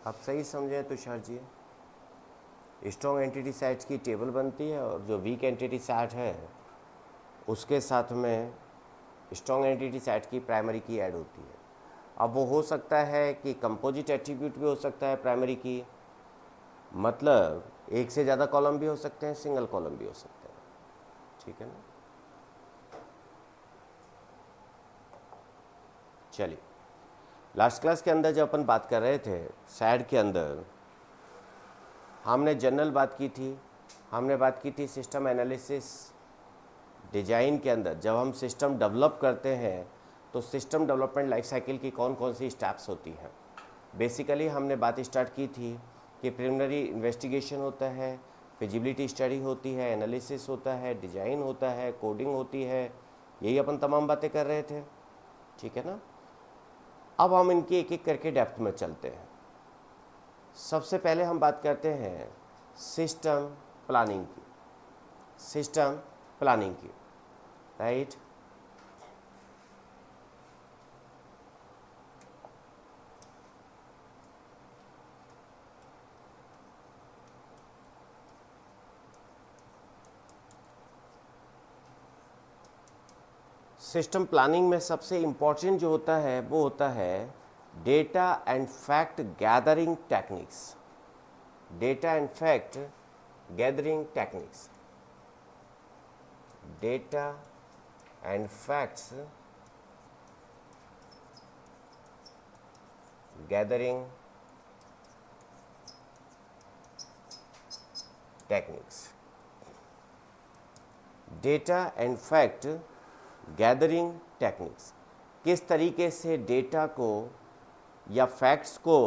आप सही समझे Tushar ji. Strong entity set की टेबल बनती है और जो वीक एंटिटी सेट है उसके साथ में स्ट्रॉन्ग एंटिटी सेट की प्राइमरी की ऐड होती है। अब वो हो सकता है कि कंपोजिट एट्रीब्यूट भी हो सकता है प्राइमरी की, मतलब एक से ज़्यादा कॉलम भी हो सकते हैं, सिंगल कॉलम भी हो सकते हैं। ठीक है ना। चलिए, लास्ट क्लास के अंदर जब अपन बात कर रहे थे सैड के अंदर, हमने जनरल बात की थी। हमने बात की थी सिस्टम एनालिसिस डिजाइन के अंदर जब हम सिस्टम डेवलप करते हैं तो सिस्टम डेवलपमेंट लाइफ साइकिल की कौन कौन सी स्टेप्स होती हैं। बेसिकली हमने बात स्टार्ट की थी कि प्रिलिमिनरी इन्वेस्टिगेशन होता है, फिजिबिलिटी स्टडी होती है, एनालिसिस होता है, डिज़ाइन होता है, कोडिंग होती है, यही अपन तमाम बातें कर रहे थे। ठीक है ना। अब हम इनकी एक एक करके डेप्थ में चलते हैं। सबसे पहले हम बात करते हैं सिस्टम प्लानिंग की। सिस्टम प्लानिंग की, राइट। सिस्टम प्लानिंग में सबसे इम्पॉर्टेंट जो होता है वो होता है data and fact gathering techniques. Data and fact gathering techniques. Data and facts gathering techniques. Data and fact gathering techniques, किस तरीके से डेटा को या फैक्ट्स को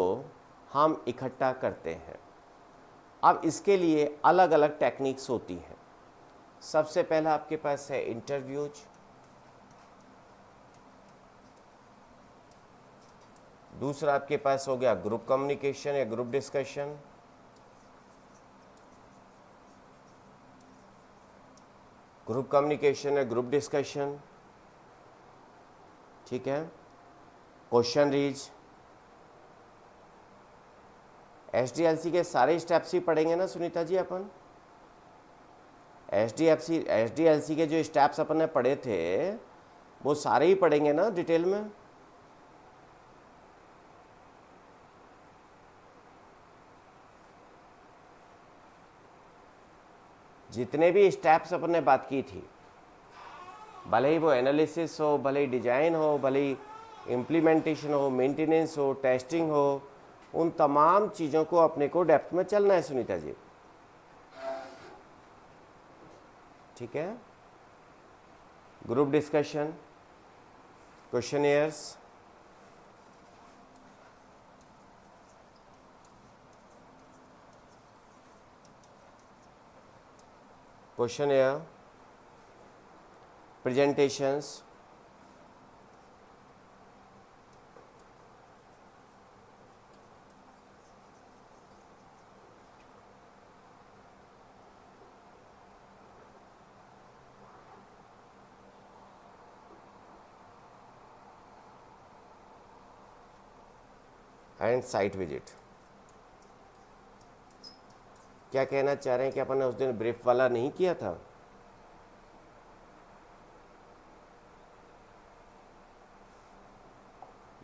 हम इकट्ठा करते हैं। अब इसके लिए अलग अलग टेक्निक्स होती हैं। सबसे पहला आपके पास है इंटरव्यूज, दूसरा आपके पास हो गया ग्रुप कम्युनिकेशन या ग्रुप डिस्कशन, ग्रुप कम्युनिकेशन या ग्रुप डिस्कशन। ठीक है। क्वेश्चन रीज। एसडीएलसी के सारे स्टेप्स ही पढ़ेंगे ना सुनीता जी अपन। एसडीएलसी के जो स्टेप्स अपन ने पढ़े थे वो सारे ही पढ़ेंगे ना डिटेल में। जितने भी स्टेप्स अपन ने बात की थी, भले ही वो एनालिसिस हो, भले ही डिजाइन हो, भले ही इम्प्लीमेंटेशन हो, मेंटेनेंस हो, टेस्टिंग हो, उन तमाम चीज़ों को अपने को डेप्थ में चलना है सुनीता जी। ठीक है। Group discussion, questionnaires, questionnaire, presentations, and site visit. क्या कहना चाह रहे हैं कि अपन ने उस दिन ब्रीफ वाला नहीं किया था।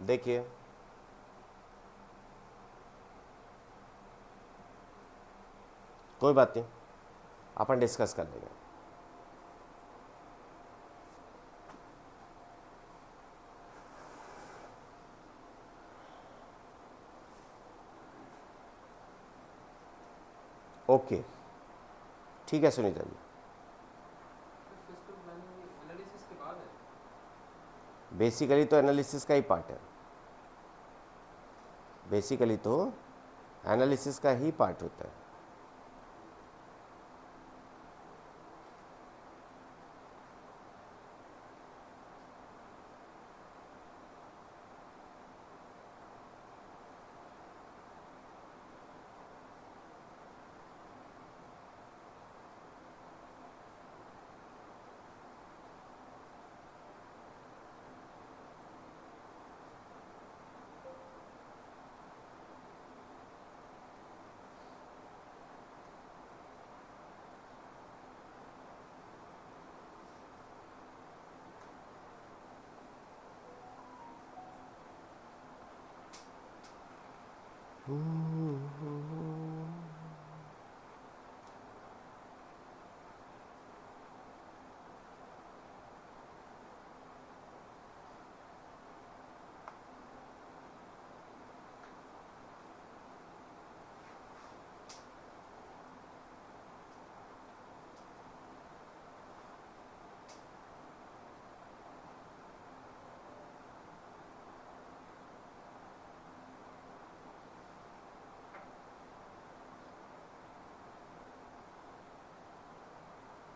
देखिए, कोई बात नहीं, अपन डिस्कस कर लेंगे। ओके, ठीक है सुनीता जी। बेसिकली तो एनालिसिस का ही पार्ट है। बेसिकली तो एनालिसिस का ही पार्ट होता है।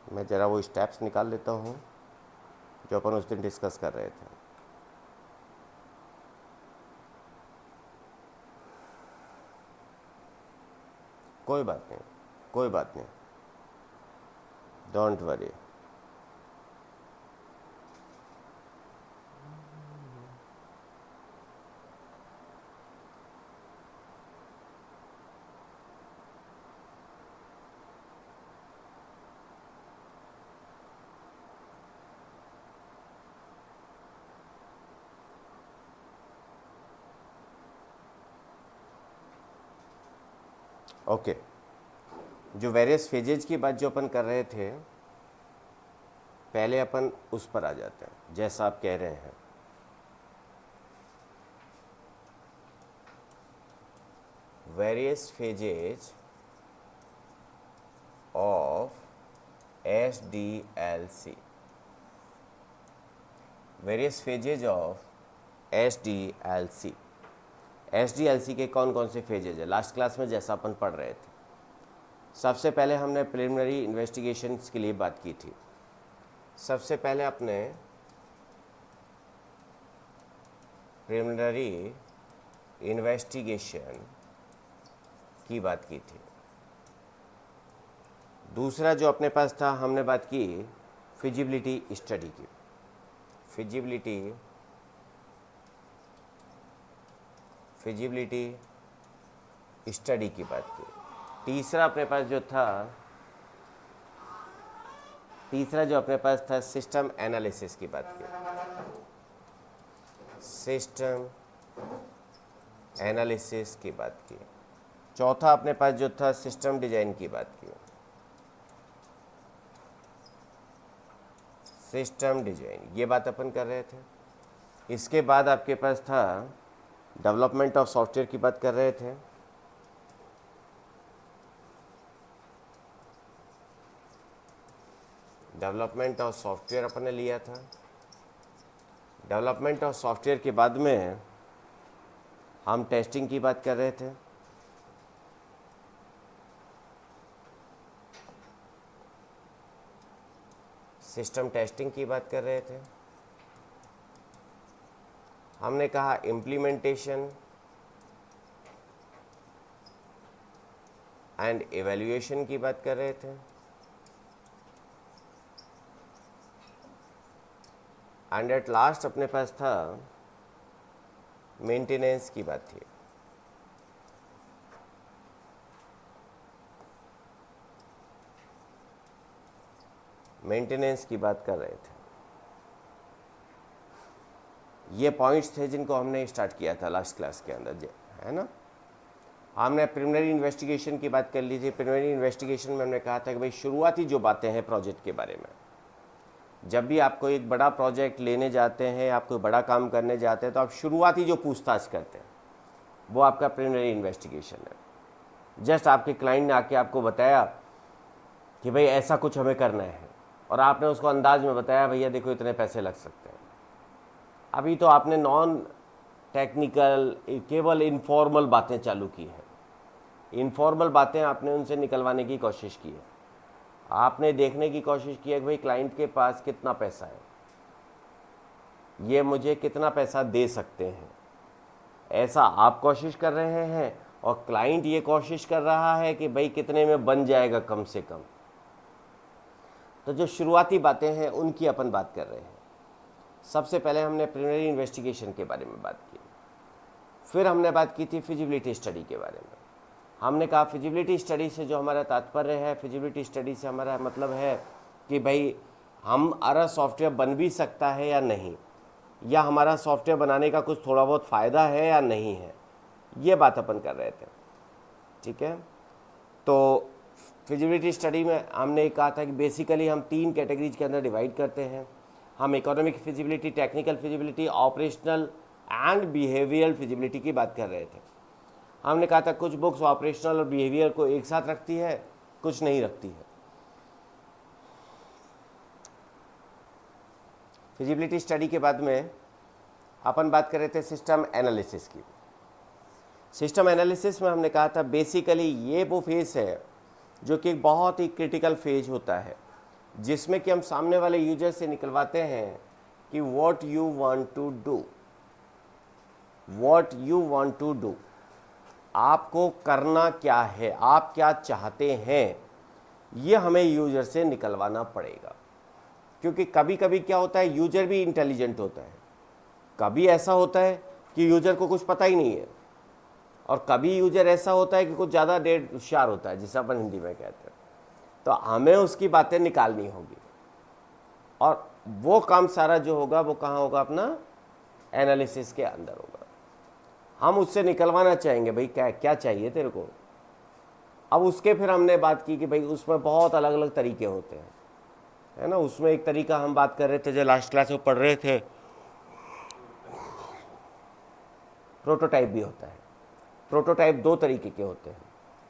मैं ज़रा वो स्टेप्स निकाल लेता हूँ जो अपन उस दिन डिस्कस कर रहे थे। कोई बात नहीं, कोई बात नहीं, डोंट वरी। ओके, जो वेरियस फेजेज की बात जो अपन कर रहे थे, पहले अपन उस पर आ जाते हैं जैसा आप कह रहे हैं। Various phases of SDLC, various phases of SDLC। SDLC के कौन कौन से फेजेज है? लास्ट क्लास में जैसा अपन पढ़ रहे थे, सबसे पहले हमने प्रिलिमिनरी इन्वेस्टिगेशंस के लिए बात की थी। सबसे पहले अपने प्रिलिमिनरी इन्वेस्टिगेशन की बात की थी। दूसरा जो अपने पास था, हमने बात की फिजिबिलिटी स्टडी की। फिजिबिलिटी स्टडी की बात की। तीसरा अपने पास जो था, सिस्टम एनालिसिस की बात की। सिस्टम एनालिसिस की बात की। चौथा अपने पास जो था, सिस्टम डिजाइन की बात की। सिस्टम डिजाइन, ये बात अपन कर रहे थे। इसके बाद आपके पास था डेवलपमेंट ऑफ सॉफ्टवेयर की बात कर रहे थे। डेवलपमेंट ऑफ सॉफ्टवेयर अपन ने लिया था। डेवलपमेंट ऑफ सॉफ्टवेयर के बाद में हम टेस्टिंग की बात कर रहे थे। सिस्टम टेस्टिंग की बात कर रहे थे। हमने कहा इम्प्लीमेंटेशन एंड एवेल्यूएशन की बात कर रहे थे। एंड एट लास्ट अपने पास था मेंटेनेंस की बात थी। मेंटेनेंस की बात कर रहे थे। ये पॉइंट्स थे जिनको हमने स्टार्ट किया था लास्ट क्लास के अंदर, है ना। हमने प्रिलिमिनरी इन्वेस्टिगेशन की बात कर ली थी। प्रिलिमिनरी इन्वेस्टिगेशन में हमने कहा था कि भाई शुरुआती जो बातें हैं प्रोजेक्ट के बारे में, जब भी आपको एक बड़ा प्रोजेक्ट लेने जाते हैं, आप कोई बड़ा काम करने जाते हैं, तो आप शुरुआती जो पूछताछ करते हैं वो आपका प्रिलिमिनरी इन्वेस्टिगेशन है। जस्ट आपके क्लाइंट ने आके आपको बताया कि भाई ऐसा कुछ हमें करना है, और आपने उसको अंदाज में बताया भैया देखो इतने पैसे लग सकते हैं। अभी तो आपने नॉन टेक्निकल, केवल इनफॉर्मल बातें चालू की हैं। इनफॉर्मल बातें आपने उनसे निकलवाने की कोशिश की है। आपने देखने की कोशिश की है कि भाई क्लाइंट के पास कितना पैसा है, ये मुझे कितना पैसा दे सकते हैं, ऐसा आप कोशिश कर रहे हैं, और क्लाइंट ये कोशिश कर रहा है कि भाई कितने में बन जाएगा कम से कम। तो जो शुरुआती बातें हैं उनकी अपन बात कर रहे हैं। सबसे पहले हमने प्रिलिमिनरी इन्वेस्टिगेशन के बारे में बात की, फिर हमने बात की थी फिजिबिलिटी स्टडी के बारे में। हमने कहा फिजिबिलिटी स्टडी से जो हमारा तात्पर्य है, फिजिबिलिटी स्टडी से हमारा मतलब है कि भाई हमारा सॉफ्टवेयर बन भी सकता है या नहीं, या हमारा सॉफ्टवेयर बनाने का कुछ थोड़ा बहुत फ़ायदा है या नहीं है, ये बात अपन कर रहे थे, ठीक है। तो फिजिबिलिटी स्टडी में हमने कहा था कि बेसिकली हम 3 कैटेगरीज के अंदर डिवाइड करते हैं। हम economic feasibility, technical feasibility, operational and behavioural feasibility की बात कर रहे थे। हमने कहा था कुछ बुक्स ऑपरेशनल और बिहेवियर को एक साथ रखती है, कुछ नहीं रखती है। फिजिबिलिटी स्टडी के बाद में अपन बात कर रहे थे सिस्टम एनालिसिस की। सिस्टम एनालिसिस में हमने कहा था बेसिकली ये वो फेज है जो कि एक बहुत ही क्रिटिकल फेज होता है, जिसमें कि हम सामने वाले यूजर से निकलवाते हैं कि what you want to do, what you want to do, आपको करना क्या है, आप क्या चाहते हैं, ये हमें यूजर से निकलवाना पड़ेगा। क्योंकि कभी कभी क्या होता है, यूजर भी इंटेलिजेंट होता है, कभी ऐसा होता है कि यूजर को कुछ पता ही नहीं है, और कभी यूजर ऐसा होता है कि कुछ ज़्यादा डेढ़ होशियार होता है, जिसे अपन हिंदी में कहते हैं। तो हमें उसकी बातें निकालनी होगी, और वो काम सारा जो होगा वो कहाँ होगा, अपना एनालिसिस के अंदर होगा। हम उससे निकलवाना चाहेंगे भाई क्या क्या चाहिए तेरे को। अब उसके फिर हमने बात की कि भाई उसमें बहुत अलग अलग तरीके होते हैं, है ना। उसमें एक तरीका हम बात कर रहे थे जो लास्ट क्लास में पढ़ रहे थे, प्रोटोटाइप भी होता है। प्रोटोटाइप 2 तरीके के होते हैं,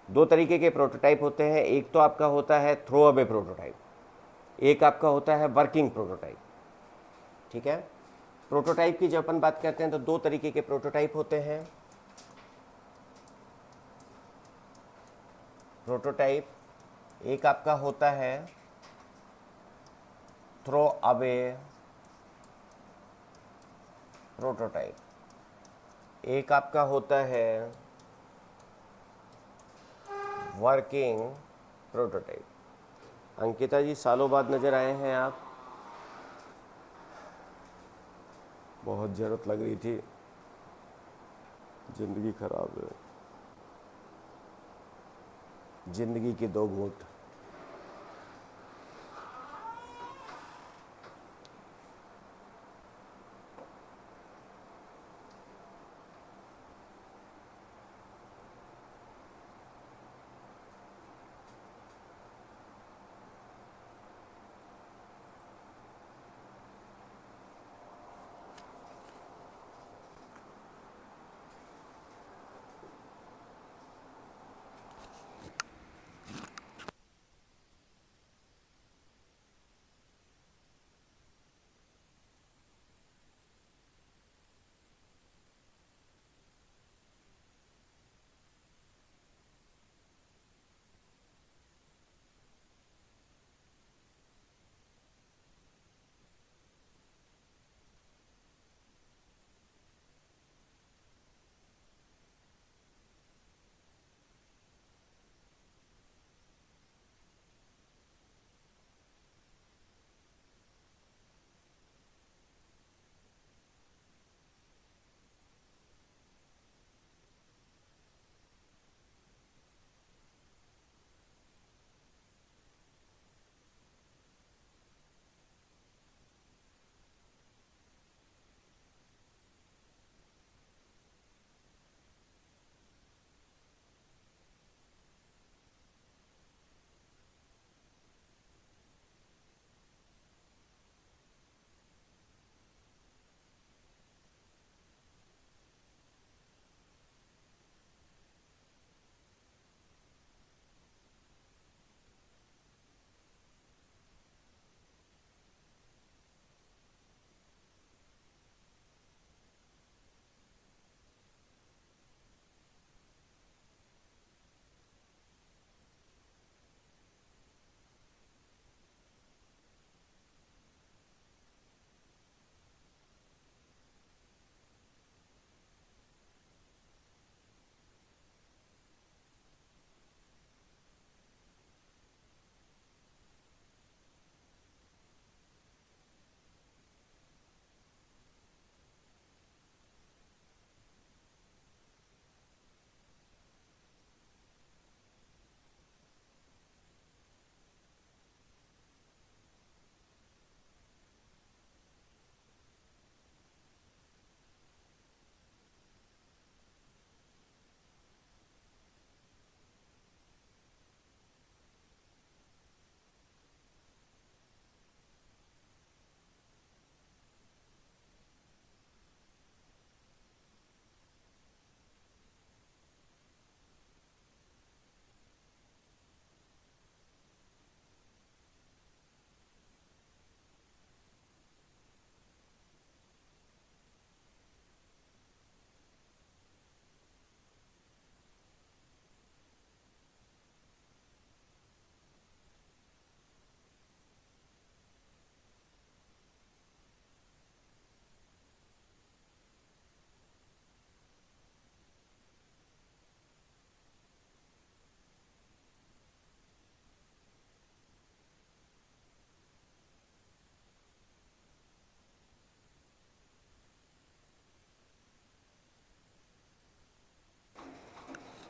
2 तरीके के प्रोटोटाइप होते हैं। एक तो आपका होता है थ्रो अवे प्रोटोटाइप, एक आपका होता है वर्किंग प्रोटोटाइप, ठीक है। प्रोटोटाइप की जब अपन बात करते हैं तो 2 तरीके के प्रोटोटाइप होते हैं। प्रोटोटाइप एक आपका होता है थ्रो अवे प्रोटोटाइप, एक आपका होता है वर्किंग प्रोटोटाइप। अंकिता जी सालों बाद नज़र आए हैं आप, बहुत ज़रूरत लग रही थी, ज़िंदगी खराब है, ज़िंदगी की 2 घूंट।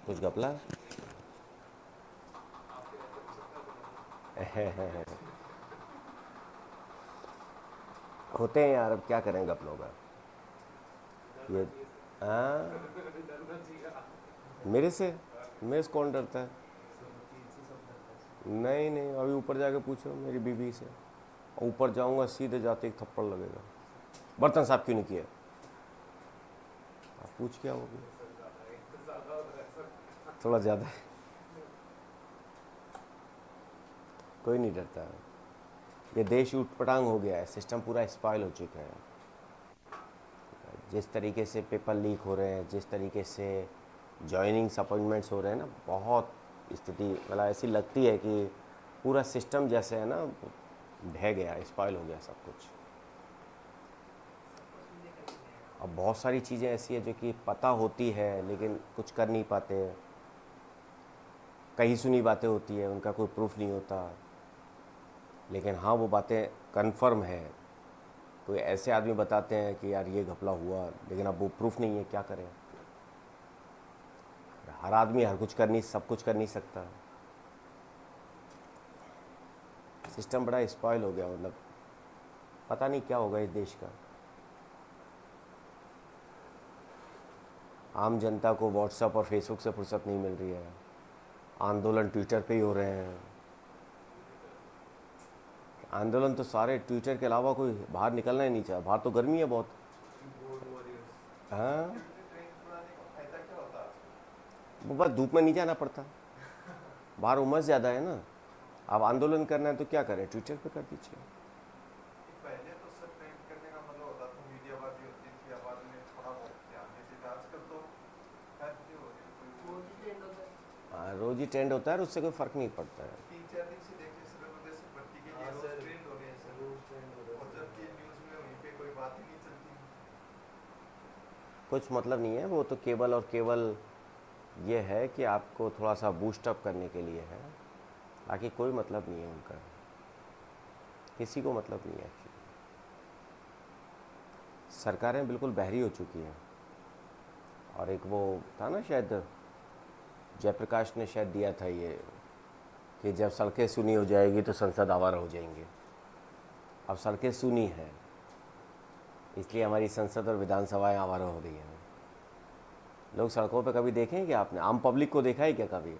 कुछ घपला होते हैं यार, अब क्या करें घपलों का। ये हाँ, मेरे से कौन डरता है? नहीं नहीं, अभी ऊपर जाके पूछो मेरी बीवी से। ऊपर जाऊंगा सीधे जाते एक थप्पड़ लगेगा। बर्तन साफ क्यों नहीं किया? आप पूछ क्या होगी? थोड़ा ज़्यादा है। कोई नहीं डरता है। ये देश उटपटांग हो गया है, सिस्टम पूरा स्पॉइल हो चुका है। जिस तरीके से पेपर लीक हो रहे हैं, जिस तरीके से जॉइनिंग्स अपॉइंटमेंट्स हो रहे हैं ना, बहुत स्थिति मतलब ऐसी लगती है कि पूरा सिस्टम जैसे है ना ढह गया, स्पॉइल हो गया सब कुछ। अब बहुत सारी चीज़ें ऐसी है जो कि पता होती है लेकिन कुछ कर नहीं पाते। कहीं सुनी बातें होती है, उनका कोई प्रूफ नहीं होता, लेकिन हाँ वो बातें कन्फर्म है। कोई ऐसे आदमी बताते हैं कि यार ये घपला हुआ, लेकिन अब वो प्रूफ नहीं है, क्या करें। हर आदमी हर कुछ कर नहीं, सब कुछ कर नहीं सकता। सिस्टम बड़ा स्पॉइल हो गया, मतलब पता नहीं क्या होगा इस देश का। आम जनता को व्हाट्सएप और फेसबुक से फुर्सत नहीं मिल रही है। आंदोलन ट्विटर पे ही हो रहे हैं। आंदोलन तो सारे ट्विटर के अलावा कोई बाहर निकलना ही नहीं चाहे। बाहर तो गर्मी है बहुत। हाँ, वो बस धूप में नहीं जाना पड़ता, बाहर उमस ज़्यादा है ना। अब आंदोलन करना है तो क्या करें, ट्विटर पे कर दीजिए। पहले तो सब ट्रेंड करने का मतलब होता था, मीडियाबाजी होती थी, आवाज में थोड़ा बहुत ध्यान देते थे। आजकल तो हर चीज हो रही है, कोई हाँ, रोज ही ट्रेंड होता है और उससे कोई फ़र्क नहीं पड़ता है। 3-4 दिन से देख ले सर, प्रदेश से भर्ती के लिए रोज ट्रेंड हो रहे हैं सर। और जबकि न्यूज में वहीं पे कोई बात ही नहीं चलती। कुछ मतलब नहीं है, वो तो केवल और केवल ये है कि आपको थोड़ा सा बूस्टअप करने के लिए है, बाकी कोई मतलब नहीं है उनका, किसी को मतलब नहीं है एक्चुअली। सरकारें बिल्कुल बहरी हो चुकी हैं। और एक वो था ना, शायद जयप्रकाश ने शायद दिया था ये, कि जब सड़कें सुनी हो जाएगी तो संसद आवारा हो जाएंगे। अब सड़कें सुनी हैं, इसलिए हमारी संसद और विधानसभाएं आवारा हो रही हैं। लोग सड़कों पे कभी देखें कि आपने आम पब्लिक को देखा है क्या कभी?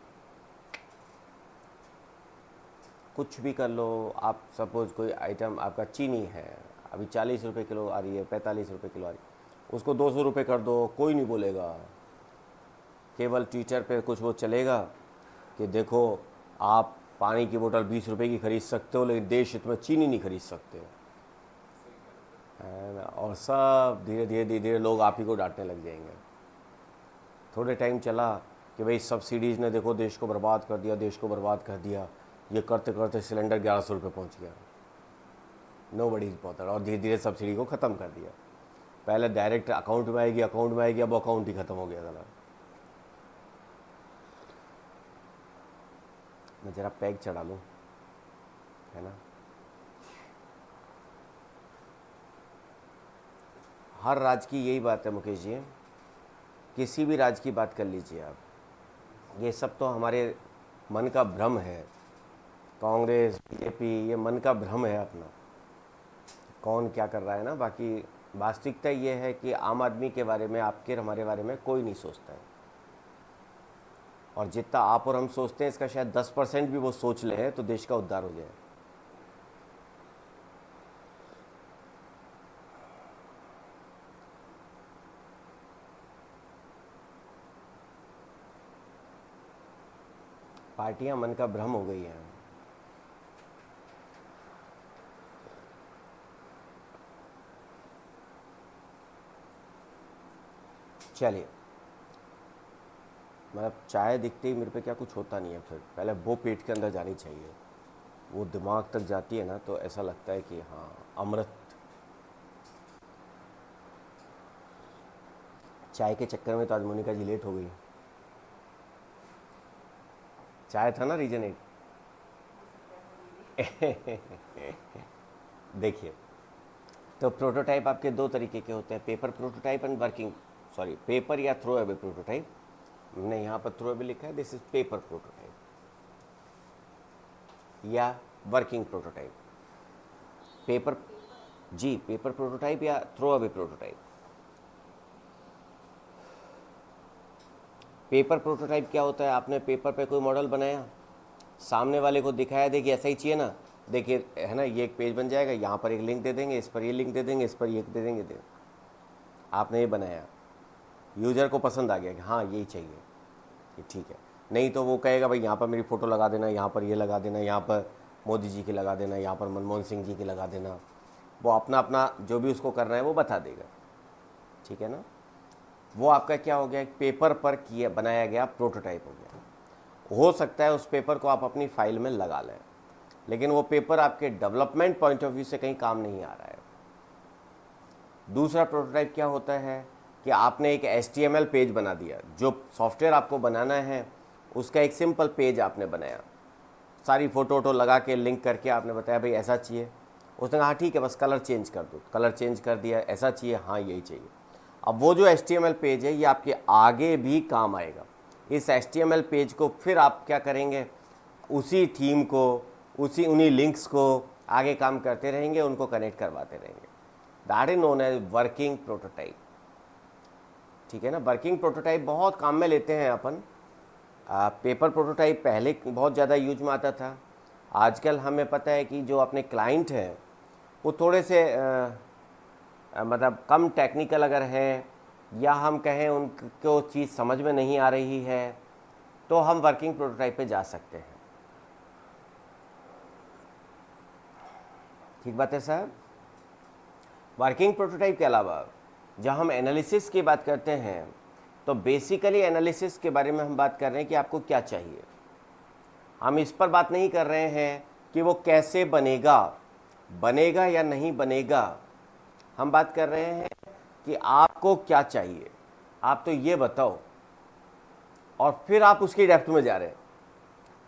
कुछ भी कर लो आप, सपोज कोई आइटम आपका चीनी है, अभी 40 रुपये किलो आ रही है, 45 रुपये किलो आ रही है, उसको 200 रुपये कर दो, कोई नहीं बोलेगा। केवल ट्विटर पे कुछ वो चलेगा कि देखो आप पानी की बोतल 20 रुपये की खरीद सकते हो, लेकिन देश हित में चीनी नहीं खरीद सकते, है ना। और सब धीरे धीरे धीरे धीरे लोग आप ही को डांटने लग जाएंगे। थोड़े टाइम चला कि भाई सब्सिडीज़ ने देखो देश को बर्बाद कर दिया, देश को बर्बाद कर दिया। ये करते करते सिलेंडर 1100 रुपये पहुँच गया, नो बडी इज बॉदर, और धीरे धीरे सब्सिडी को ख़त्म कर दिया। पहले डायरेक्ट अकाउंट में आएगी, अकाउंट में आएगी, अब अकाउंट ही ख़त्म हो गया था। मैं ज़रा पैग चढ़ा लूँ, है ना। हर राज्य की यही बात है मुकेश जी, किसी भी राज्य की बात कर लीजिए आप, ये सब तो हमारे मन का भ्रम है। कांग्रेस बीजेपी, ये मन का भ्रम है अपना, कौन क्या कर रहा है ना। बाकी वास्तविकता ये है कि आम आदमी के बारे में, आपके और हमारे बारे में कोई नहीं सोचता है। और जितना आप और हम सोचते हैं, इसका शायद 10% भी वो सोच ले तो देश का उद्धार हो जाए। पार्टियां मन का भ्रम हो गई हैं। चलिए, मतलब चाय दिखते ही मेरे पे क्या कुछ होता नहीं है, फिर पहले वो पेट के अंदर जानी चाहिए, वो दिमाग तक जाती है ना तो ऐसा लगता है कि हाँ अमृत। चाय के चक्कर में तो आज मोनिका जी लेट हो गई। चाय था ना रीजन एक। देखिए, तो प्रोटोटाइप आपके दो तरीके के होते हैं, paper prototype and working, sorry paper या थ्रो अवे प्रोटोटाइप। नहीं, यहाँ पर थ्रो भी लिखा है, दिस इज पेपर प्रोटोटाइप या वर्किंग प्रोटोटाइप। पेपर जी, पेपर प्रोटोटाइप या throw away prototype. Paper prototype क्या होता है, आपने पेपर पे कोई मॉडल बनाया, सामने वाले को दिखाया, देखिए ऐसा ही चाहिए ना, देखिए है ना, ये एक पेज बन जाएगा, यहाँ पर एक लिंक दे देंगे, इस पर ये लिंक दे देंगे, इस पर ये दे देंगे, आपने ये बनाया, यूज़र को पसंद आ गया कि हाँ यही चाहिए, ये ठीक है। नहीं तो वो कहेगा भाई यहाँ पर मेरी फ़ोटो लगा देना, यहाँ पर ये लगा देना, यहाँ पर मोदी जी की लगा देना, यहाँ पर मनमोहन सिंह जी की लगा देना। वो अपना अपना जो भी उसको करना है वो बता देगा, ठीक है ना। वो आपका क्या हो गया, एक पेपर पर किया बनाया गया प्रोटोटाइप हो गया। हो सकता है उस पेपर को आप अपनी फाइल में लगा लें, लेकिन वो पेपर आपके डेवलपमेंट पॉइंट ऑफ व्यू से कहीं काम नहीं आ रहा है। दूसरा प्रोटोटाइप क्या होता है कि आपने एक HTML पेज बना दिया, जो सॉफ्टवेयर आपको बनाना है उसका एक सिंपल पेज आपने बनाया, सारी फ़ोटो वोटो लगा के लिंक करके आपने बताया भाई ऐसा चाहिए, उसने कहा हाँ ठीक है बस कलर चेंज कर दो, कलर चेंज कर दिया, ऐसा चाहिए, हाँ यही चाहिए। अब वो जो HTML पेज है ये आपके आगे भी काम आएगा। इस HTML पेज को फिर आप क्या करेंगे, उसी थीम को, उन्हीं लिंक्स को आगे काम करते रहेंगे, उनको कनेक्ट करवाते रहेंगे। That is known as working prototype, ठीक है ना। वर्किंग प्रोटोटाइप बहुत काम में लेते हैं अपन। पेपर प्रोटोटाइप पहले बहुत ज़्यादा यूज में आता था, आजकल हमें पता है कि जो अपने क्लाइंट हैं वो थोड़े से मतलब कम टेक्निकल अगर है, या हम कहें उनको चीज़ समझ में नहीं आ रही है, तो हम वर्किंग प्रोटोटाइप पे जा सकते हैं। ठीक बात है साहब। वर्किंग प्रोटोटाइप के अलावा जब हम एनालिसिस की बात करते हैं तो बेसिकली एनालिसिस के बारे में हम बात कर रहे हैं कि आपको क्या चाहिए। हम इस पर बात नहीं कर रहे हैं कि वो कैसे बनेगा या नहीं बनेगा, हम बात कर रहे हैं कि आपको क्या चाहिए, आप तो ये बताओ, और फिर आप उसकी डेप्थ में जा रहे हैं।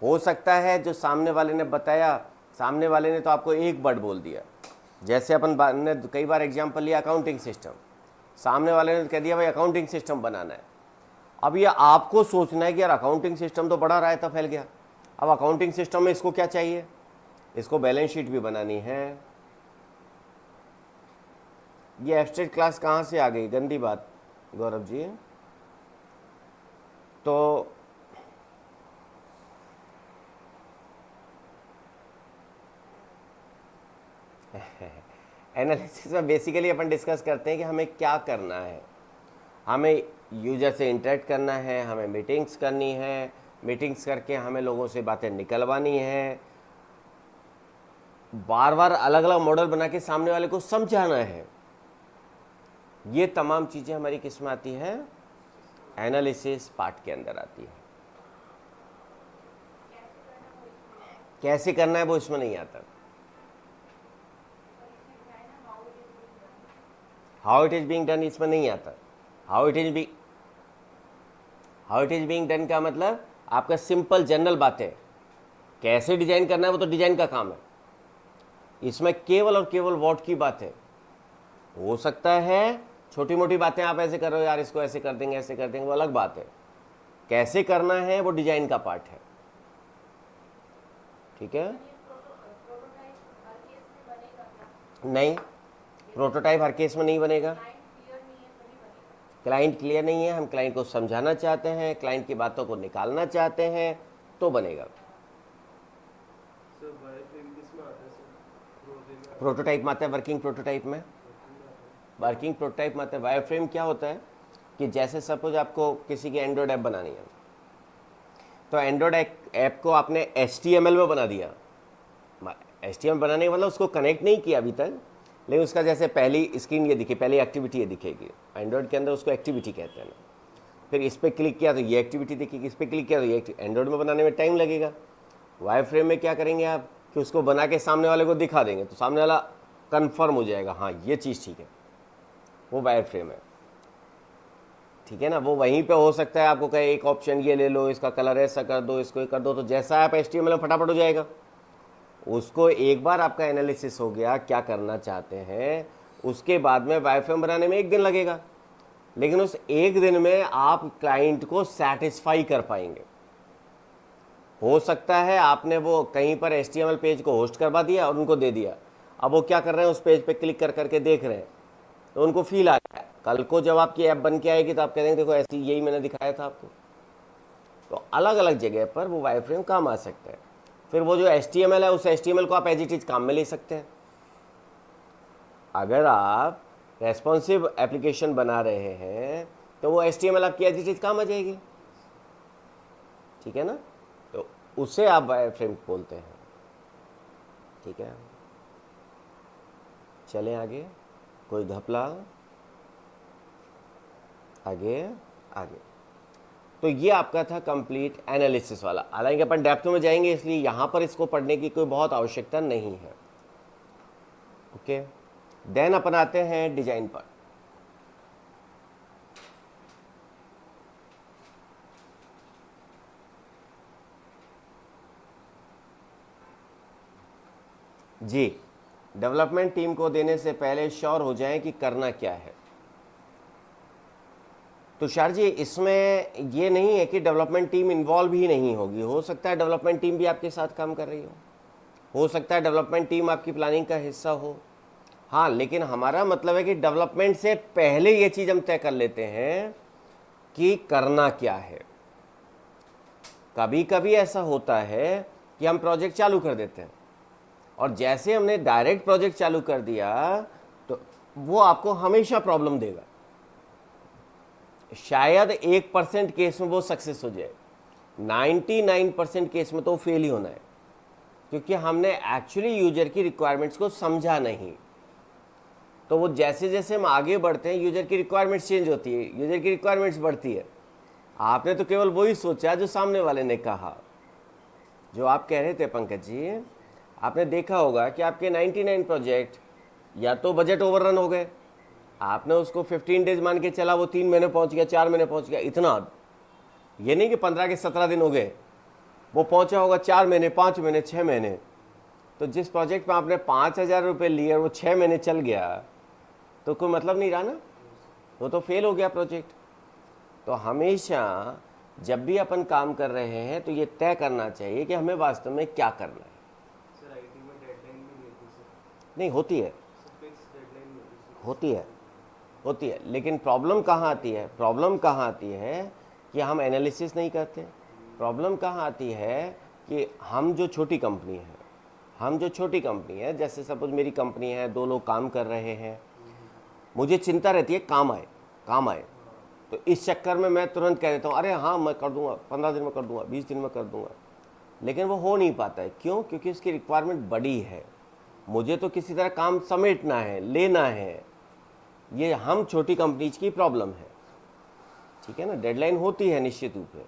हो सकता है जो सामने वाले ने बताया, सामने वाले ने तो आपको एक वर्ड बोल दिया, जैसे अपन ने कई बार एग्जांपल लिया अकाउंटिंग सिस्टम, सामने वाले ने कह दिया भाई अकाउंटिंग सिस्टम बनाना है। अब ये आपको सोचना है कि यार अकाउंटिंग सिस्टम तो बड़ा रायता फैल गया, अब अकाउंटिंग सिस्टम में इसको क्या चाहिए, इसको बैलेंस शीट भी बनानी है। ये एब्स्ट्रैक्ट क्लास कहाँ से आ गई, गंदी बात गौरव जी। तो एनालिसिस में बेसिकली अपन डिस्कस करते हैं कि हमें क्या करना है। हमें यूजर से इंटरेक्ट करना है, हमें मीटिंग्स करनी है, मीटिंग्स करके हमें लोगों से बातें निकलवानी है, बार बार अलग अलग मॉडल बना के सामने वाले को समझाना है। ये तमाम चीज़ें हमारी किस में आती हैं, एनालिसिस पार्ट के अंदर आती है। कैसे करना है वो इसमें नहीं आता। How it is being done इसमें नहीं आता। How it is being done का मतलब आपका सिंपल जनरल बात है, कैसे डिजाइन करना है वो तो डिजाइन का काम है। इसमें केवल और केवल व्हाट की बात है। हो सकता है छोटी मोटी बातें आप ऐसे कर रहे हो, यार इसको ऐसे कर देंगे, ऐसे कर देंगे, वो अलग बात है। कैसे करना है वो डिजाइन का पार्ट है, ठीक है। नहीं, प्रोटोटाइप हर केस में नहीं बनेगा। क्लाइंट क्लियर नहीं है, हम क्लाइंट को समझाना चाहते हैं, क्लाइंट की बातों को निकालना चाहते हैं, तो बनेगा। प्रोटोटाइप में आता है, वर्किंग प्रोटोटाइप में, वर्किंग प्रोटोटाइप में आता है। वायरफ्रेम क्या होता है कि जैसे सपोज आपको किसी की एंड्रॉयड ऐप बनानी है, तो एंड्रॉयड ऐप को आपने HTML में बना दिया। HTML बनाने का मतलब उसको कनेक्ट नहीं किया अभी तक, लेकिन उसका जैसे पहली स्क्रीन ये दिखे, पहली एक्टिविटी ये दिखेगी, एंड्रॉयड के अंदर उसको एक्टिविटी कहते हैं ना। फिर इस पर क्लिक किया तो ये एक्टिविटी दिखेगी, इस पर क्लिक किया तो ये एंड्रॉयड में बनाने में टाइम लगेगा। वायर फ्रेम में क्या करेंगे आप कि उसको बना के सामने वाले को दिखा देंगे, तो सामने वाला कन्फर्म हो जाएगा, हाँ ये चीज़ ठीक है, वो वायर फ्रेम है, ठीक है ना। वो वहीं पे हो सकता है आपको कहे एक ऑप्शन ये ले लो, इसका कलर ऐसा कर दो, इसको कर दो, तो जैसा आप HTML में फटाफट हो जाएगा। उसको एक बार आपका एनालिसिस हो गया क्या करना चाहते हैं, उसके बाद में वायरफ्रेम बनाने में 1 दिन लगेगा। लेकिन उस एक दिन में आप क्लाइंट को सेटिस्फाई कर पाएंगे। हो सकता है आपने वो कहीं पर HTML पेज को होस्ट करवा दिया और उनको दे दिया, अब वो क्या कर रहे हैं, उस पेज पे क्लिक कर करके देख रहे हैं, तो उनको फील आ गया। कल को जब आपकी ऐप बन के आएगी तो आप कह देंगे देखो ऐसी यही मैंने दिखाया था आपको। तो अलग अलग जगह पर वो वाई फ्रेम काम आ सकता है। फिर वो जो HTML है, उस HTML को आप एज इट इज काम में ले सकते हैं। अगर आप रेस्पॉन्सिव एप्लीकेशन बना रहे हैं तो वो HTML आपकी एज इट इज काम आ जाएगी, ठीक है ना। तो उसे आप वाई फ्रेम बोलते हैं, ठीक है। चलें आगे, कोई घपला, आगे आगे। तो ये आपका था कंप्लीट एनालिसिस वाला। हालांकि अपन डेप्थ में जाएंगे, इसलिए यहाँ पर इसको पढ़ने की कोई बहुत आवश्यकता नहीं है। ओके, देन अपन आते हैं डिजाइन पर। जी, डेवलपमेंट टीम को देने से पहले श्योर हो जाएं कि करना क्या है। तुषार जी, इसमें ये नहीं है कि डेवलपमेंट टीम इन्वॉल्व ही नहीं होगी। हो सकता है डेवलपमेंट टीम भी आपके साथ काम कर रही हो सकता है डेवलपमेंट टीम आपकी प्लानिंग का हिस्सा हो। हाँ, लेकिन हमारा मतलब है कि डेवलपमेंट से पहले ये चीज़ हम तय कर लेते हैं कि करना क्या है। कभी कभी ऐसा होता है कि हम प्रोजेक्ट चालू कर देते हैं और जैसे हमने डायरेक्ट प्रोजेक्ट चालू कर दिया तो वो आपको हमेशा प्रॉब्लम देगा। शायद 1% केस में वो सक्सेस हो जाए, 99% केस में तो फेल ही होना है, क्योंकि हमने एक्चुअली यूजर की रिक्वायरमेंट्स को समझा नहीं। तो वो जैसे जैसे हम आगे बढ़ते हैं यूजर की रिक्वायरमेंट्स चेंज होती है, यूजर की रिक्वायरमेंट्स बढ़ती है। आपने तो केवल वही सोचा जो सामने वाले ने कहा। जो आप कह रहे थे पंकज जी, आपने देखा होगा कि आपके 99 प्रोजेक्ट या तो बजट ओवररन हो गए, आपने उसको 15 डेज मान के चला, वो 3 महीने पहुंच गया, 4 महीने पहुंच गया, इतना। ये नहीं कि 15 के 17 दिन हो गए, वो पहुंचा होगा 4 महीने, 5 महीने, 6 महीने। तो जिस प्रोजेक्ट में आपने 5,000 रुपये लिए और वो 6 महीने चल गया तो कोई मतलब नहीं रहा ना, वो तो फेल हो गया प्रोजेक्ट। तो हमेशा जब भी अपन काम कर रहे हैं तो ये तय करना चाहिए कि हमें वास्तव में क्या करना है। सर आईटी में डेडलाइन भी नहीं होती सर। नहीं होती है, सर फिक्स डेडलाइन नहीं होती सर। होती है, लेकिन प्रॉब्लम कहाँ आती है, प्रॉब्लम कहाँ आती है कि हम एनालिसिस नहीं करते। प्रॉब्लम कहाँ आती है कि हम जो छोटी कंपनी है, जैसे सपोज मेरी कंपनी है, 2 लोग काम कर रहे हैं, मुझे चिंता रहती है काम आए। तो इस चक्कर में मैं तुरंत कह देता हूँ अरे हाँ मैं कर दूंगा, 15 दिन में कर दूंगा, 20 दिन में कर दूंगा, लेकिन वो हो नहीं पाता है। क्यों? क्योंकि उसकी रिक्वायरमेंट बड़ी है, मुझे तो किसी तरह काम समेटना है, लेना है। ये हम छोटी कंपनीज की प्रॉब्लम है, ठीक है ना। डेडलाइन होती है निश्चित रूप से।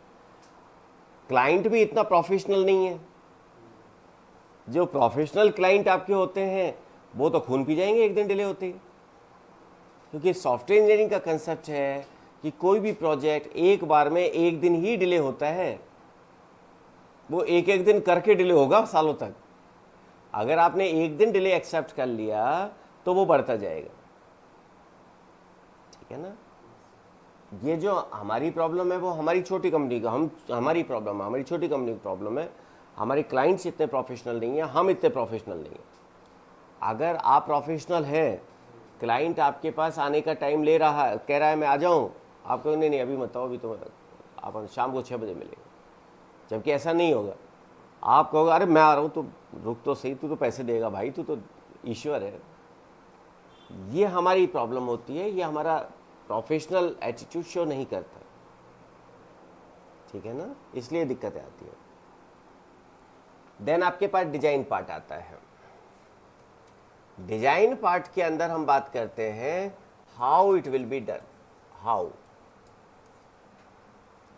क्लाइंट भी इतना प्रोफेशनल नहीं है। जो प्रोफेशनल क्लाइंट आपके होते हैं वो तो खून पी जाएंगे एक दिन डिले होते ही, क्योंकि सॉफ्टवेयर इंजीनियरिंग का कंसेप्ट है कि कोई भी प्रोजेक्ट एक बार में एक दिन ही डिले होता है, वो एक एक दिन करके डिले होगा सालों तक। अगर आपने एक दिन डिले एक्सेप्ट कर लिया तो वो बढ़ता जाएगा, ठीक है ना। ये जो हमारी प्रॉब्लम है वो हमारी छोटी कंपनी का हमारी प्रॉब्लम है, हमारी छोटी कंपनी की प्रॉब्लम है। हमारे क्लाइंट्स इतने प्रोफेशनल नहीं है, हम इतने प्रोफेशनल नहीं है। अगर आप प्रोफेशनल हैं, क्लाइंट आपके पास आने का टाइम ले रहा है, कह रहा है मैं आ जाऊँ, आप कहोगे नहीं अभी मत आओ, अभी तो आप शाम को 6 बजे मिलेंगे, जबकि ऐसा नहीं होगा। आप कहोगे अरे मैं आ रहा हूँ, तो रुक तो सही, तू तो पैसे देगा भाई, तू तो ईश्वर है। ये हमारी प्रॉब्लम होती है, ये हमारा प्रोफेशनल एटीट्यूड शो नहीं करता, ठीक है ना, इसलिए दिक्कतें आती है। देन आपके पास डिजाइन पार्ट आता है। डिजाइन पार्ट के अंदर हम बात करते हैं how it will be done. How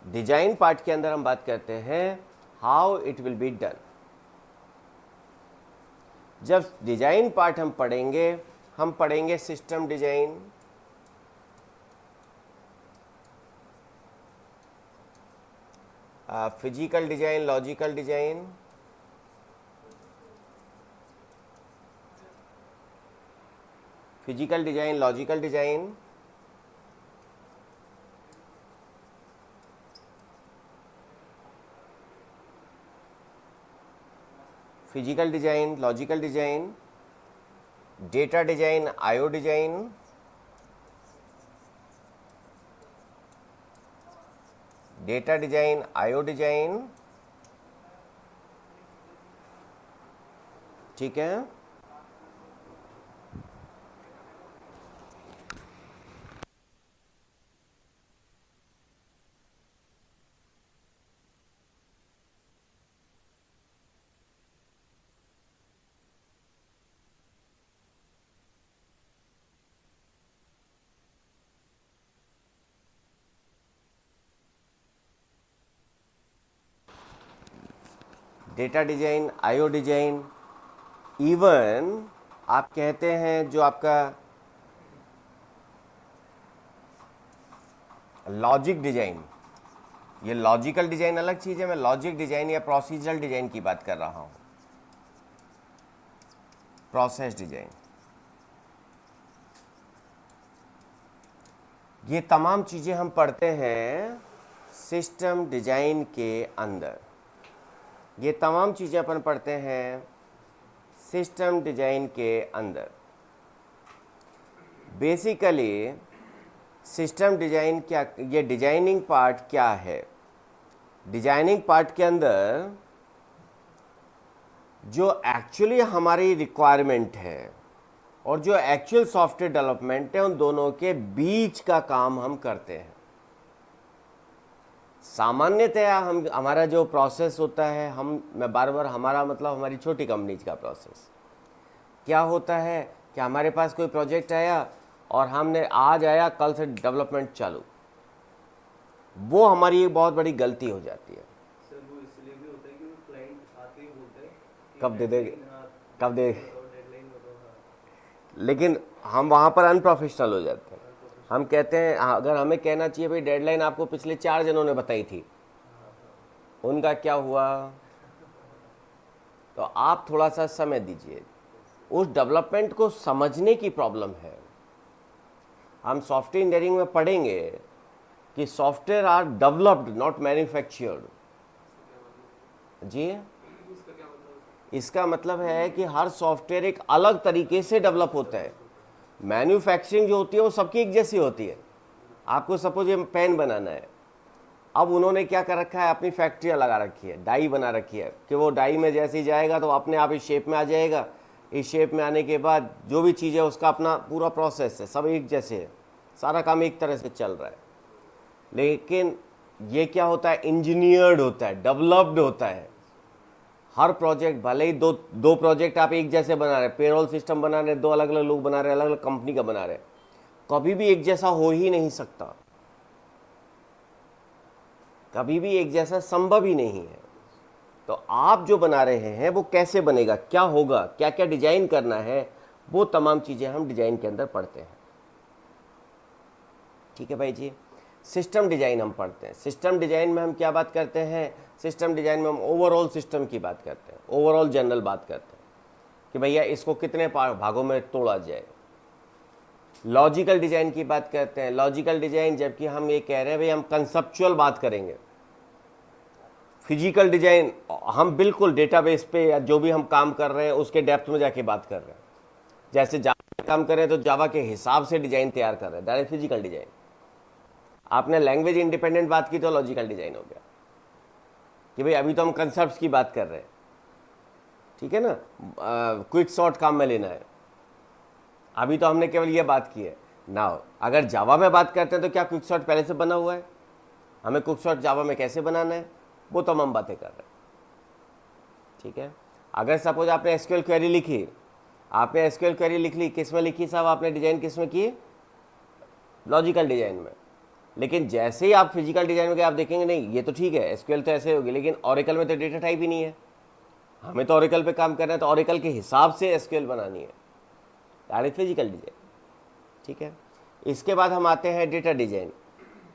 design part के अंदर हम बात करते हैं how it will be done. जब डिजाइन पार्ट हम पढ़ेंगे system design, physical design, logical design, physical design, logical design, data design, IO design, data design, IO design, ठीक है। Data design, IO design, even आप कहते हैं जो आपका लॉजिक डिजाइन, ये लॉजिकल डिजाइन अलग चीज है, मैं लॉजिक डिजाइन या प्रोसीजरल डिजाइन की बात कर रहा हूं, प्रोसेस डिजाइन। ये तमाम चीजें हम पढ़ते हैं सिस्टम डिजाइन के अंदर। ये तमाम चीजें अपन पढ़ते हैं सिस्टम डिजाइन के अंदर। बेसिकली सिस्टम डिजाइन क्या, ये डिजाइनिंग पार्ट क्या है? डिजाइनिंग पार्ट के अंदर जो एक्चुअली हमारी रिक्वायरमेंट है और जो एक्चुअल सॉफ्टवेयर डेवलपमेंट है, उन दोनों के बीच का काम हम करते हैं। सामान्यतया हम, हमारा जो प्रोसेस होता है, मैं बार बार हमारा मतलब हमारी छोटी कंपनीज का प्रोसेस क्या होता है कि हमारे पास कोई प्रोजेक्ट आया और हमने आज आया कल से डेवलपमेंट चालू, वो हमारी एक बहुत बड़ी गलती हो जाती है। सर वो इसलिए भी होता है कि वो क्लाइंट आते ही बोलता है कि कब दे देंगे, deadline, हाँ, कब दे, डेडलाइन बताओ, हाँ। लेकिन हम वहाँ पर अनप्रोफेशनल हो जाते हैं। हम कहते हैं अगर हमें कहना चाहिए भाई डेडलाइन आपको पिछले 4 जनों ने बताई थी, उनका क्या हुआ, तो आप थोड़ा सा समय दीजिए। उस डेवलपमेंट को समझने की प्रॉब्लम है। हम सॉफ्टवेयर इंजीनियरिंग में पढ़ेंगे कि software are developed not manufactured. जी, इसका मतलब है कि हर सॉफ्टवेयर एक अलग तरीके से डेवलप होता है। मैन्युफैक्चरिंग जो होती है वो सबकी एक जैसी होती है। आपको सपोज ये पेन बनाना है, अब उन्होंने क्या कर रखा है, अपनी फैक्ट्रियाँ लगा रखी है, डाई बना रखी है कि वो डाई में जैसे ही जाएगा तो अपने आप इस शेप में आ जाएगा। इस शेप में आने के बाद जो भी चीज़ है उसका अपना पूरा प्रोसेस है, सब एक जैसे है, सारा काम एक तरह से चल रहा है। लेकिन ये क्या होता है, इंजीनियर्ड होता है, डेवलप्ड होता है। हर प्रोजेक्ट, भले ही दो प्रोजेक्ट आप एक जैसे बना रहे, पेरोल सिस्टम बना रहे, 2 अलग अलग लोग बना रहे, अलग अलग कंपनी का बना रहे, कभी भी एक जैसा हो ही नहीं सकता, कभी भी एक जैसा संभव ही नहीं है। तो आप जो बना रहे हैं वो कैसे बनेगा, क्या होगा, क्या क्या डिजाइन करना है, वो तमाम चीजें हम डिजाइन के अंदर पढ़ते हैं। ठीक है भाई जी। सिस्टम डिजाइन हम पढ़ते हैं। सिस्टम डिजाइन में हम क्या बात करते हैं, सिस्टम डिजाइन में हम ओवरऑल सिस्टम की बात करते हैं, ओवरऑल जनरल बात करते हैं कि भैया इसको कितने भागों में तोड़ा जाए। लॉजिकल डिजाइन की बात करते हैं। लॉजिकल डिजाइन, जबकि हम ये कह रहे हैं भाई हम कंसेप्चुअल बात करेंगे। फिजिकल डिजाइन हम बिल्कुल डेटाबेस पे या जो भी हम काम कर रहे हैं उसके डेप्थ में जाके बात कर रहे हैं। जैसे जावा में काम कर रहे हैं तो जावा के हिसाब से डिजाइन तैयार कर रहे हैं, दैट इज फिजिकल डिजाइन। आपने लैंग्वेज इंडिपेंडेंट बात की तो लॉजिकल डिजाइन हो गया कि भाई अभी तो हम कंसेप्ट की बात कर रहे हैं, ठीक है ना, क्विक शॉर्ट काम में लेना है, अभी तो हमने केवल ये बात की है ना। अगर जावा में बात करते हैं तो क्या क्विक शॉर्ट पहले से बना हुआ है, हमें क्विक शॉर्ट जावा में कैसे बनाना है, वो तमाम बातें कर रहे हैं। ठीक है। अगर सपोज आपने एसक्यूएल क्वेरी लिखी, आपने एसक्यूएल क्वेरी लिख ली, किस में लिखी साहब आपने, डिजाइन किस में की, लॉजिकल डिजाइन में। लेकिन जैसे ही आप फिजिकल डिजाइन में गए आप देखेंगे नहीं ये तो ठीक है, एसक्यूएल तो ऐसे होगी, लेकिन ओरेकल में तो डेटा टाइप ही नहीं है, हमें तो ओरेकल पे काम करना है, तो ओरेकल के हिसाब से एसक्यूएल बनानी है, दैट इज फिजिकल डिजाइन। ठीक है। इसके बाद हम आते हैं डेटा डिजाइन।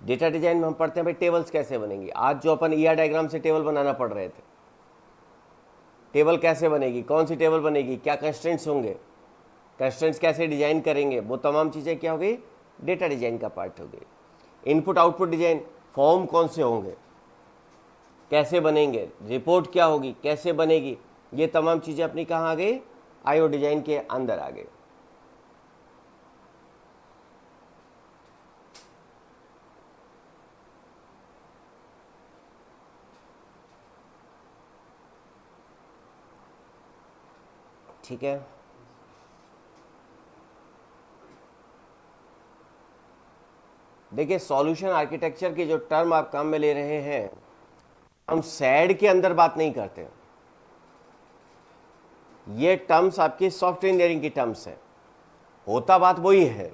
डेटा डिजाइन में हम पढ़ते हैं भाई टेबल्स कैसे बनेंगी। आज जो अपन ईआर डायग्राम से टेबल बनाना पड़ रहे थे, टेबल कैसे बनेगी, कौन सी टेबल बनेगी, क्या कंस्ट्रेंट्स होंगे, कंस्ट्रेंट्स कैसे डिजाइन करेंगे, वो तमाम चीज़ें क्या हो गई, डेटा डिजाइन का पार्ट हो गई। इनपुट आउटपुट डिजाइन, फॉर्म कौन से होंगे, कैसे बनेंगे, रिपोर्ट क्या होगी, कैसे बनेगी, ये तमाम चीज़ें अपनी कहाँ आ गई, आईओ डिजाइन के अंदर आ गई। ठीक है, देखिए सॉल्यूशन आर्किटेक्चर के जो टर्म आप काम में ले रहे हैं, हम सैड के अंदर बात नहीं करते। ये टर्म्स आपकी सॉफ्टवेयर इंजीनियरिंग की टर्म्स हैं। होता बात वही है,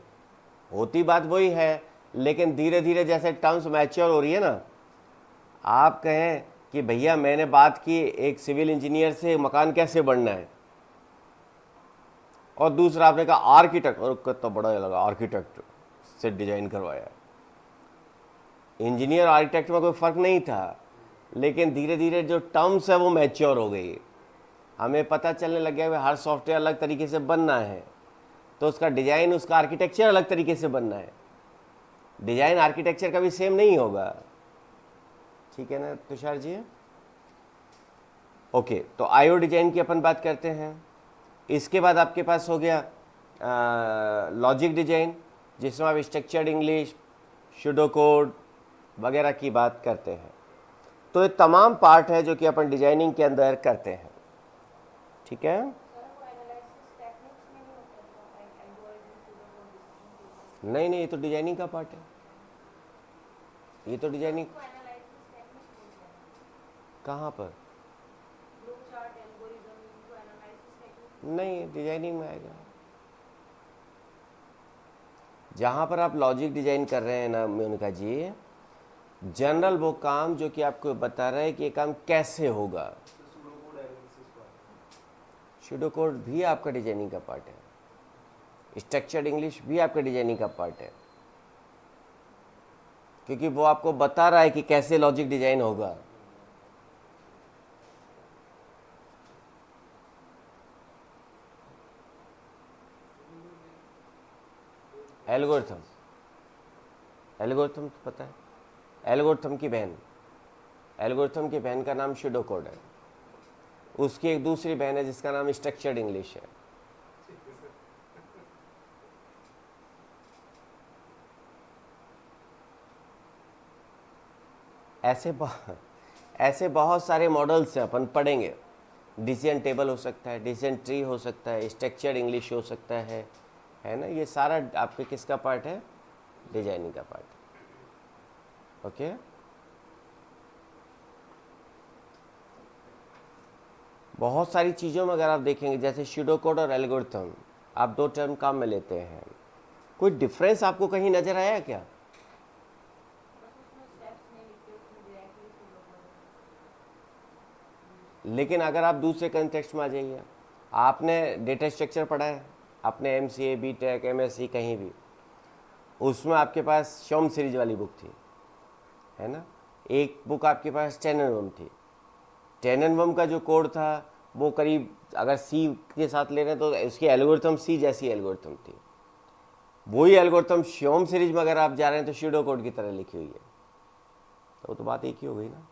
होती बात वही है, लेकिन धीरे धीरे जैसे टर्म्स मैच्योर हो रही है ना, आप कहें कि भैया मैंने बात की एक सिविल इंजीनियर से मकान कैसे बनना है, और दूसरा आपने कहा आर्किटेक्ट, और कितना बड़ा लगा, आर्किटेक्ट से डिजाइन करवाया। इंजीनियर आर्किटेक्ट में कोई फ़र्क नहीं था, लेकिन धीरे धीरे जो टर्म्स है वो मैच्योर हो गई। हमें पता चलने लग गया कि हर सॉफ्टवेयर अलग तरीके से बनना है, तो उसका डिज़ाइन, उसका आर्किटेक्चर अलग तरीके से बनना है। डिज़ाइन आर्किटेक्चर का भी सेम नहीं होगा। ठीक है ना तुषार जी? ओके, तो आईओ डिजाइन की अपन बात करते हैं। इसके बाद आपके पास हो गया लॉजिक डिजाइन, जिसमें आप स्ट्रक्चर्ड इंग्लिश, शूडो कोड वगैरह की बात करते हैं। तो ये तमाम पार्ट है जो कि अपन डिजाइनिंग के अंदर करते हैं। ठीक है, नहीं नहीं, ये तो डिजाइनिंग का पार्ट है, ये तो डिजाइनिंग। कहाँ पर? नहीं, डिजाइनिंग में आएगा। जहाँ पर आप लॉजिक डिजाइन कर रहे हैं ना मोनिका जी, जनरल वो काम जो कि आपको बता रहा है कि ये काम कैसे होगा। शूडो कोड भी आपका डिजाइनिंग का पार्ट है, स्ट्रक्चर्ड इंग्लिश भी आपका डिजाइनिंग का पार्ट है, क्योंकि वो आपको बता रहा है कि कैसे लॉजिक डिजाइन होगा। एल्गोरिथम, एल्गोरिथम तो पता है, एल्गोरिथम की बहन, एल्गोरिथम की बहन का नाम शूडो कोड है। उसकी एक दूसरी बहन है जिसका नाम स्ट्रक्चर्ड इंग्लिश है। ऐसे बहुत सारे मॉडल्स हैं, अपन पढ़ेंगे। डिसीजन टेबल हो सकता है, डिसीजन ट्री हो सकता है, स्ट्रक्चर्ड इंग्लिश हो सकता है ना। ये सारा आपके किसका पार्ट है? डिजाइनिंग का पार्ट है। ओके, बहुत सारी चीज़ों में अगर आप देखेंगे, जैसे शूडो कोड और एल्गोरिथम, आप दो टर्म काम में लेते हैं, कोई डिफरेंस आपको कहीं नजर आया क्या? लेकिन अगर आप दूसरे कंटेक्स्ट में आ जाइए, आपने डेटा स्ट्रक्चर पढ़ा है, आपने MCA, BTech, MSc कहीं भी, उसमें आपके पास शॉम सीरीज वाली बुक थी, है ना। एक बुक आपके पास टेननबम थी। टेननबम का जो कोड था वो करीब, अगर C के साथ ले रहे हैं तो उसकी एल्गोरिथम C जैसी एल्गोरिथम थी। वही एल्गोरिथम शॉम सीरीज में अगर आप जा रहे हैं तो शूडो कोड की तरह लिखी हुई है, तो वो तो बात एक ही हो गई ना।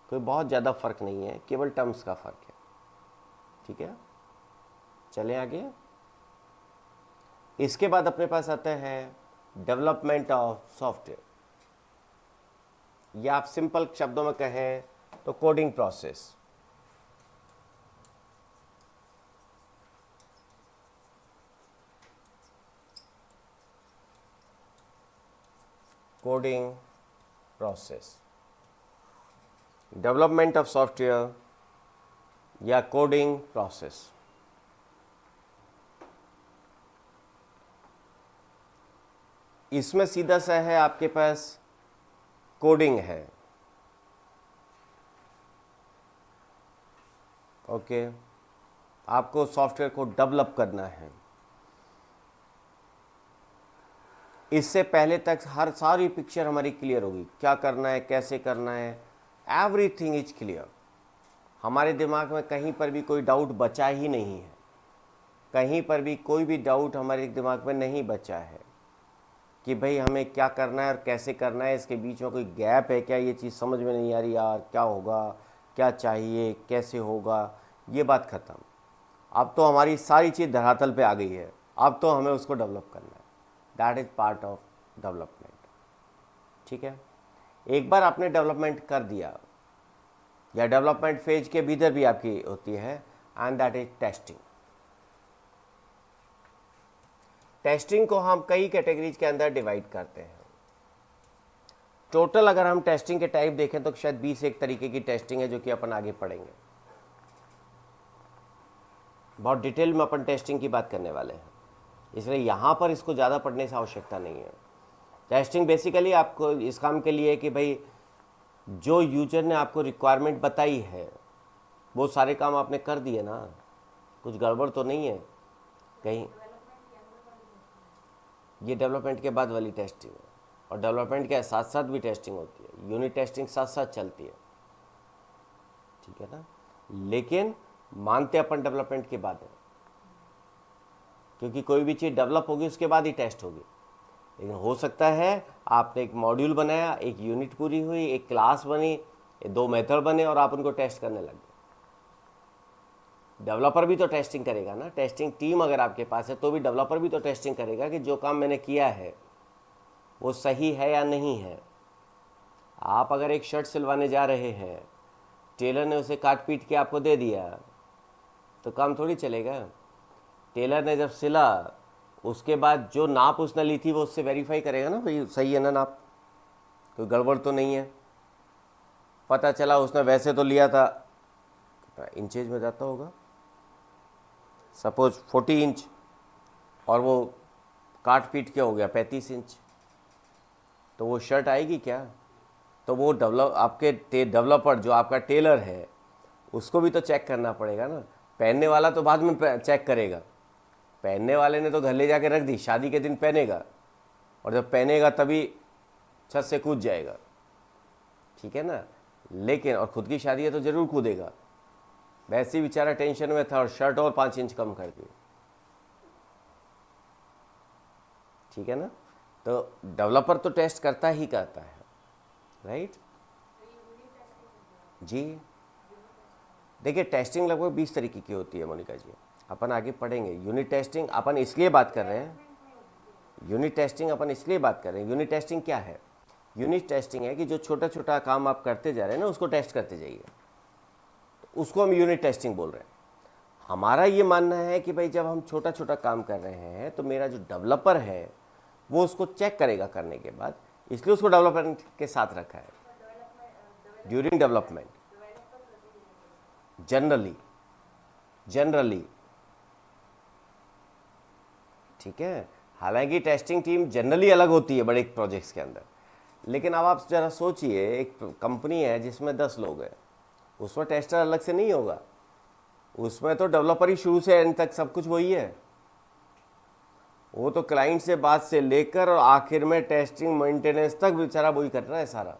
कोई बहुत ज़्यादा फर्क नहीं है, केवल टर्म्स का फर्क है। ठीक है, चलें आगे। इसके बाद अपने पास आता है डेवलपमेंट ऑफ सॉफ्टवेयर, या आप सिंपल शब्दों में कहें तो coding process. Coding process, development of software या कोडिंग प्रोसेस। इसमें सीधा सा है, आपके पास कोडिंग है। ओके, आपको सॉफ्टवेयर को डेवलप करना है। इससे पहले तक हर सारी पिक्चर हमारी क्लियर होगी, क्या करना है, कैसे करना है, एवरीथिंग इज क्लियर। हमारे दिमाग में कहीं पर भी कोई डाउट बचा ही नहीं है, कहीं पर भी कोई भी डाउट हमारे दिमाग में नहीं बचा है कि भाई हमें क्या करना है और कैसे करना है, इसके बीच में कोई गैप है क्या, ये चीज़ समझ में नहीं आ रही यार, क्या होगा, क्या चाहिए, कैसे होगा, ये बात ख़त्म। अब तो हमारी सारी चीज़ धरातल पे आ गई है, अब तो हमें उसको डेवलप करना है। That is part of development. ठीक है, एक बार आपने डेवलपमेंट कर दिया, या डेवलपमेंट फेज के भीतर भी आपकी होती है, and that is testing. Testing को हम कई कैटेगरीज के अंदर डिवाइड करते हैं। टोटल अगर हम टेस्टिंग के टाइप देखें तो शायद 20 एक तरीके की टेस्टिंग है, जो कि अपन आगे पढ़ेंगे। बहुत डिटेल में अपन टेस्टिंग की बात करने वाले हैं, इसलिए यहाँ पर इसको ज़्यादा पढ़ने से आवश्यकता नहीं है। टेस्टिंग बेसिकली आपको इस काम के लिए है कि भाई जो यूजर ने आपको रिक्वायरमेंट बताई है वो सारे काम आपने कर दिए ना, कुछ गड़बड़ तो नहीं है कहीं। ये डेवलपमेंट के बाद वाली टेस्टिंग है, और डेवलपमेंट के साथ साथ भी टेस्टिंग होती है, यूनिट टेस्टिंग साथ साथ चलती है। ठीक है ना, लेकिन मानते अपन डेवलपमेंट के बाद है, क्योंकि कोई भी चीज़ डेवलप होगी उसके बाद ही टेस्ट होगी। लेकिन हो सकता है आपने एक मॉड्यूल बनाया, एक यूनिट पूरी हुई, एक क्लास बनी, 2 मेथड बने और आप उनको टेस्ट करने लग गए। डेवलपर भी तो टेस्टिंग करेगा ना, टेस्टिंग टीम अगर आपके पास है तो भी डेवलपर भी तो टेस्टिंग करेगा कि जो काम मैंने किया है वो सही है या नहीं है। आप अगर एक शर्ट सिलवाने जा रहे हैं, टेलर ने उसे काट पीट के आपको दे दिया तो काम थोड़ी चलेगा। टेलर ने जब सिला उसके बाद जो नाप उसने ली थी वो उससे वेरीफाई करेगा ना, भाई सही है ना नाप, कोई गड़बड़ तो नहीं है। पता चला उसने वैसे तो लिया था, इंचेज में जाता होगा, सपोज 40 इंच, और वो काट पीट के हो गया 35 इंच, तो वो शर्ट आएगी क्या? तो वो आपके डेवलपर जो आपका टेलर है उसको भी तो चेक करना पड़ेगा ना। पहनने वाला तो बाद में चेक करेगा, पहनने वाले ने तो घर ले जाके रख दी, शादी के दिन पहनेगा, और जब पहनेगा तभी छत से कूद जाएगा। ठीक है ना, लेकिन और खुद की शादी है तो ज़रूर कूदेगा, वैसे ही बेचारा टेंशन में था और शर्ट और 5 इंच कम कर दी। ठीक है ना, तो डेवलपर तो टेस्ट करता ही करता है, राइट जी। देखिए टेस्टिंग लगभग 20 तरीके की होती है मोनिका जी, अपन आगे पढ़ेंगे। यूनिट टेस्टिंग अपन इसलिए बात कर रहे हैं, यूनिट टेस्टिंग यूनिट टेस्टिंग क्या है? यूनिट टेस्टिंग है कि जो छोटा छोटा काम आप करते जा रहे हैं ना उसको टेस्ट करते जाइए, उसको हम यूनिट टेस्टिंग बोल रहे हैं। हमारा ये मानना है कि भाई जब हम छोटा छोटा काम कर रहे हैं तो मेरा जो डेवलपर है वो उसको चेक करेगा करने के बाद, इसलिए उसको डेवलपर के साथ रखा है ड्यूरिंग डेवलपमेंट। जनरली ठीक है, हालांकि टेस्टिंग टीम जनरली अलग होती है बड़े प्रोजेक्ट्स के अंदर, लेकिन अब आप ज़रा सोचिए एक कंपनी है जिसमें 10 लोग हैं, उसमें टेस्टर अलग से नहीं होगा, उसमें तो डेवलपर ही शुरू से एंड तक सब कुछ वही है। वो तो क्लाइंट से बात से लेकर और आखिर में टेस्टिंग मेंटेनेंस तक बेचारा वही कर रहा है सारा।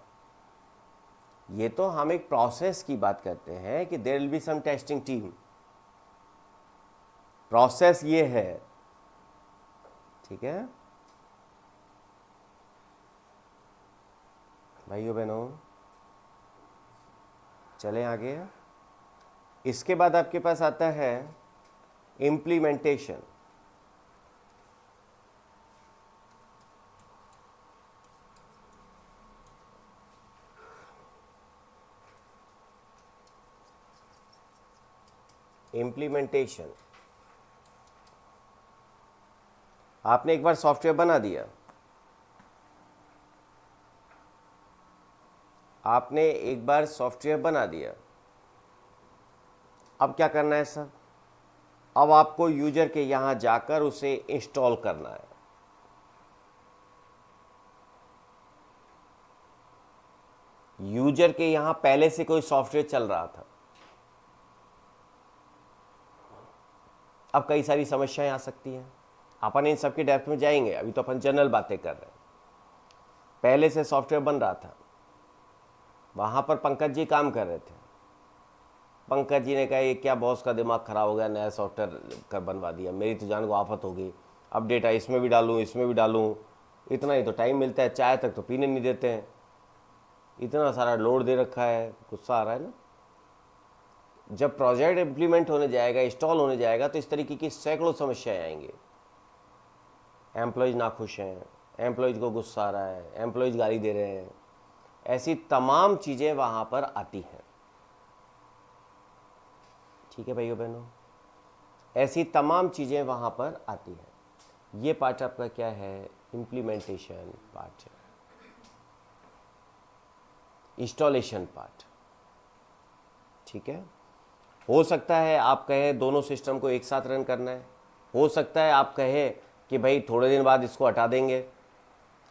ये तो हम एक प्रोसेस की बात करते हैं कि there will be some testing team, process ये है। ठीक है भाइयों बहनों, चलें आगे। इसके बाद आपके पास आता है इम्प्लीमेंटेशन। इम्प्लीमेंटेशन, आपने एक बार सॉफ्टवेयर बना दिया, अब क्या करना है सर? अब आपको यूजर के यहां जाकर उसे इंस्टॉल करना है। यूजर के यहां पहले से कोई सॉफ्टवेयर चल रहा था, अब कई सारी समस्याएं आ सकती हैं, अपन इन सब के डेप्थ में जाएंगे, अभी तो अपन जनरल बातें कर रहे हैं। पहले से सॉफ्टवेयर बन रहा था, वहाँ पर पंकज जी काम कर रहे थे, पंकज जी ने कहा ये क्या बॉस का दिमाग ख़राब हो गया, नया सॉफ्टवेयर कर बनवा दिया, मेरी तो जान को आफत हो गई, अब डेटा इसमें भी डालूँ इतना ही तो टाइम मिलता है, चाय तक तो पीने नहीं देते हैं, इतना सारा लोड दे रखा है, गुस्सा आ रहा है ना। जब प्रोजेक्ट इम्प्लीमेंट होने जाएगा, इंस्टॉल होने जाएगा, तो इस तरीके की सैकड़ों समस्याएं आएंगी। एम्प्लॉयज़ नाखुश हैं, एम्प्लॉयज़ को गुस्सा आ रहा है, एम्प्लॉयज़ गाली दे रहे हैं, ऐसी तमाम चीज़ें वहाँ पर आती हैं। ठीक है भाइयों बहनों, ऐसी तमाम चीज़ें वहाँ पर आती हैं। ये पार्ट आपका क्या है, इम्प्लीमेंटेशन पार्ट है, इंस्टॉलेशन पार्ट। ठीक है, हो सकता है आप कहें दोनों सिस्टम को एक साथ रन करना है, हो सकता है आप कहें कि भाई थोड़े दिन बाद इसको हटा देंगे,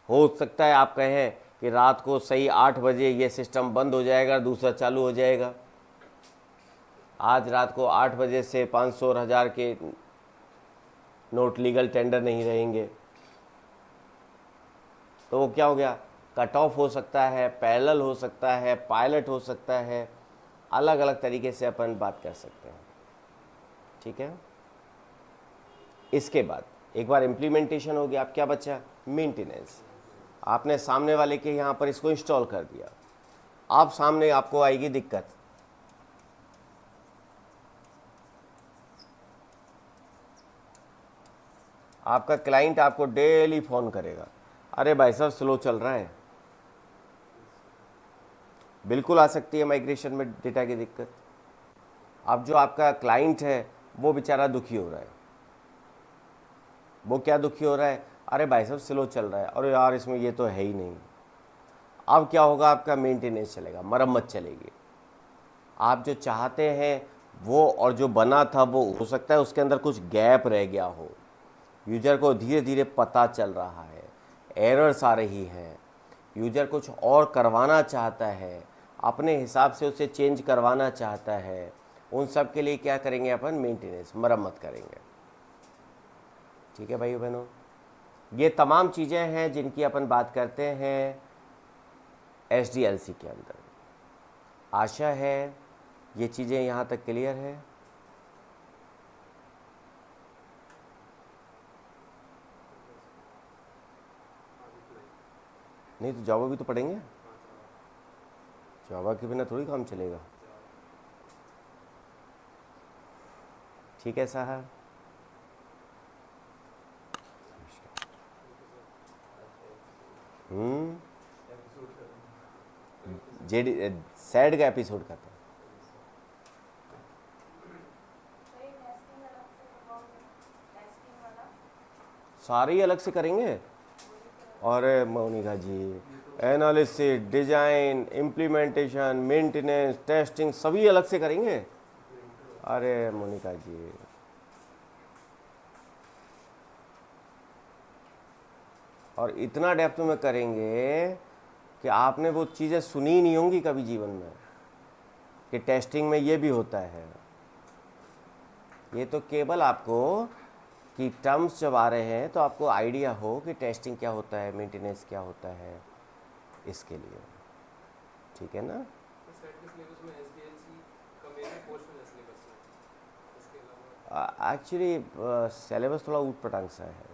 हो सकता है आप कहें कि रात को सही 8 बजे ये सिस्टम बंद हो जाएगा, दूसरा चालू हो जाएगा। आज रात को 8 बजे से 500 और 1000 के नोट लीगल टेंडर नहीं रहेंगे, तो वो क्या हो गया, कट ऑफ हो सकता है, पैरेलल हो सकता है, पायलट हो सकता है, अलग अलग तरीके से अपन बात कर सकते हैं। ठीक है, इसके बाद एक बार इम्प्लीमेंटेशन हो गया, अब क्या बचा, मेंटेनेंस। आपने सामने वाले के यहाँ पर इसको इंस्टॉल कर दिया, अब सामने आपको आएगी दिक्कत। आपका क्लाइंट आपको डेली फ़ोन करेगा, अरे भाई साहब स्लो चल रहा है। बिल्कुल आ सकती है माइग्रेशन में डेटा की दिक्कत। अब जो आपका क्लाइंट है वो बेचारा दुखी हो रहा है, वो क्या दुखी हो रहा है, अरे भाई साहब स्लो चल रहा है, अरे यार इसमें ये तो है ही नहीं। अब क्या होगा, आपका मेंटेनेंस चलेगा, मरम्मत चलेगी। आप जो चाहते हैं वो और जो बना था वो हो सकता है उसके अंदर कुछ गैप रह गया हो, यूजर को धीरे धीरे पता चल रहा है, एरर्स आ रही हैं, यूजर कुछ और करवाना चाहता है, अपने हिसाब से उसे चेंज करवाना चाहता है। उन सब के लिए क्या करेंगे, अपन मेंटेनेंस, मरम्मत करेंगे। ठीक है भाइयों बहनों, ये तमाम चीज़ें हैं जिनकी अपन बात करते हैं SDLC के अंदर। आशा है ये चीज़ें यहाँ तक क्लियर है। नहीं तो जावा भी तो पढ़ेंगे, जावा के बिना थोड़ी काम चलेगा। ठीक है साहब, जेडी सैड का एपिसोड का था। सारे ही अलग से करेंगे, और Monika ji analysis, design, implementation, maintenance, testing सभी अलग से करेंगे। अरे मोनिका जी, और इतना डेप्थ में करेंगे कि आपने वो चीज़ें सुनी ही नहीं होंगी कभी जीवन में, कि टेस्टिंग में ये भी होता है। ये तो केवल आपको कि टर्म्स जब आ रहे हैं तो आपको आइडिया हो कि टेस्टिंग क्या होता है, मेंटेनेंस क्या होता है, इसके लिए। ठीक है ना। एक्चुअली सिलेबस थोड़ा ऊट पटांग सा है,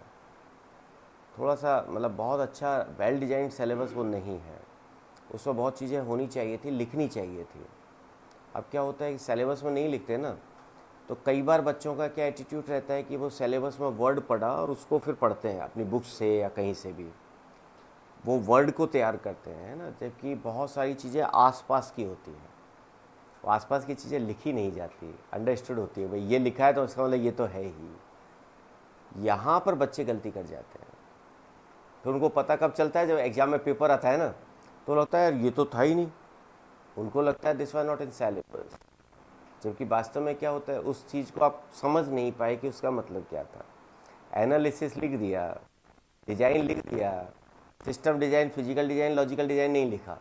थोड़ा सा मतलब बहुत अच्छा वेल डिजाइंड सिलेबस वो नहीं है। उसमें बहुत चीज़ें होनी चाहिए थी, लिखनी चाहिए थी। अब क्या होता है कि सिलेबस में नहीं लिखते ना, तो कई बार बच्चों का क्या एटीट्यूड रहता है कि वो सिलेबस में वर्ड पढ़ा और उसको फिर पढ़ते हैं अपनी बुक से या कहीं से भी, वो वर्ड को तैयार करते हैं ना, जबकि बहुत सारी चीज़ें आसपास की होती हैं। वो आसपास की चीज़ें लिखी नहीं जाती, अंडरस्टूड होती है, भाई ये लिखा है तो इसका मतलब ये तो है ही। यहाँ पर बच्चे गलती कर जाते हैं। फिर उनको पता कब चलता है, जब एग्ज़ाम में पेपर आता है ना, तो लगता है यार ये तो था ही नहीं। उनको लगता है this was not in syllabus, जबकि वास्तव में क्या होता है, उस चीज़ को आप समझ नहीं पाए कि उसका मतलब क्या था। एनालिसिस लिख दिया, डिजाइन लिख दिया, system design, physical design, logical design नहीं लिखा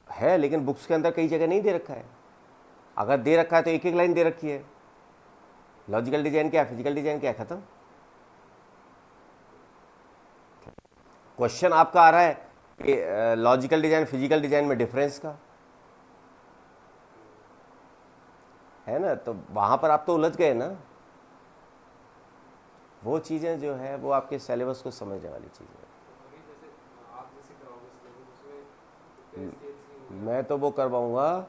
है, लेकिन बुक्स के अंदर कई जगह नहीं दे रखा है। अगर दे रखा है तो एक एक लाइन दे रखी है, लॉजिकल डिजाइन क्या, फिजिकल डिजाइन क्या, खत्म। क्वेश्चन आपका आ रहा है कि लॉजिकल डिजाइन फिजिकल डिजाइन में डिफरेंस का है ना, तो वहां पर आप तो उलझ गए ना, वो चीज़ें जो है वो आपके सिलेबस को समझने वाली चीज़ें हैं। अभी जैसे आप जैसे कराओगे सिलेबस उसमें SDLC हो गया। मैं तो वो करवाऊँगा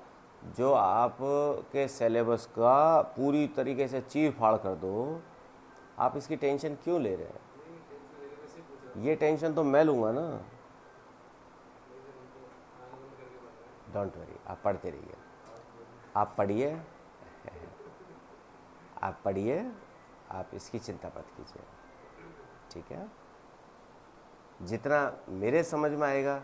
जो आपके सिलेबस का पूरी तरीके से चीर फाड़ कर दो। आप इसकी टेंशन क्यों ले रहे हैं? नहीं टेंशन लेके वैसे ही पूछ रहा ये टेंशन तो मैं लूँगा ना। था। नहीं सर हमको आना बंद करके पढ़ रहे हैं। डोंट वरी, आप पढ़ते रहिए। आप बोलिए। आप पढ़िए, आप पढ़िए, आप इसकी चिंता मत कीजिए, ठीक है? जितना मेरे समझ में आएगा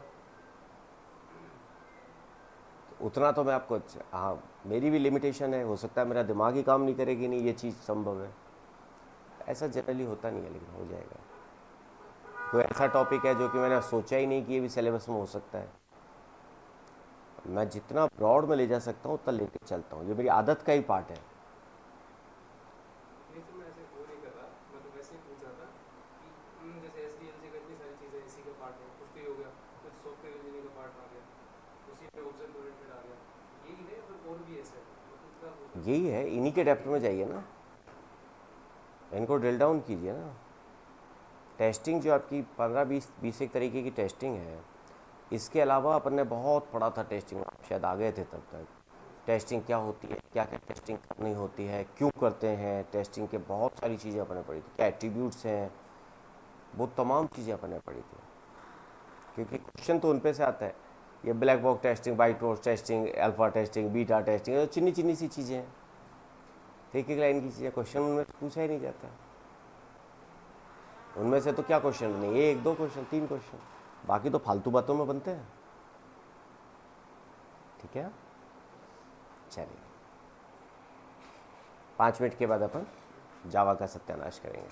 तो उतना तो मैं आपको हाँ, मेरी भी लिमिटेशन है, हो सकता है मेरा दिमाग ही काम नहीं करेगी, नहीं ये चीज़ संभव है। ऐसा जनरली होता नहीं है, लेकिन हो जाएगा। कोई ऐसा टॉपिक है जो कि मैंने सोचा ही नहीं कि ये भी सिलेबस में हो सकता है। मैं जितना ब्रॉड में ले जा सकता हूँ उतना लेके चलता हूँ, ये मेरी आदत का ही पार्ट है। नहीं सर मैं ऐसे वो नहीं कर रहा, मैं तो वैसे ही पूछ रहा था कि जैसे SDLC का इतनी सारी चीज़ें इसी का पार्ट है, कुछ भी हो गया, कुछ सॉफ्टवेयर इंजीनियरिंग का पार्ट आ गया, उसी पे ऑब्जेक्ट ओरिएंटेड आ गया, यही है फिर और भी है सर, मतलब इतना पूछ रहा यही है, इन्हीं के डेप्थ में जाइए ना, इनको ड्रिल डाउन कीजिए ना। टेस्टिंग जो आपकी 15-20 एक तरीके की टेस्टिंग है, इसके अलावा अपन ने बहुत पढ़ा था टेस्टिंग, आप शायद आ गए थे तब तक। टेस्टिंग क्या होती है, क्या क्या टेस्टिंग करनी होती है, क्यों करते हैं टेस्टिंग के, बहुत सारी चीज़ें अपन ने पढ़ी थी, क्या एट्रीब्यूट्स हैं, वो तमाम चीज़ें अपन ने पढ़ी थी। क्योंकि क्वेश्चन तो उन पे से आता है, ये black box testing, white box testing, alpha testing, beta testing, चिन्नी चिन्नी सी चीज़ें हैं, एक एक लाइन की चीज़ें, क्वेश्चन उनमें से पूछा ही नहीं जाता। उनमें से तो क्या क्वेश्चन नहीं, एक दो क्वेश्चन, 3 क्वेश्चन, बाकी तो फालतू बातों में बनते हैं, ठीक है? चलिए 5 मिनट के बाद अपन जावा का सत्यानाश करेंगे।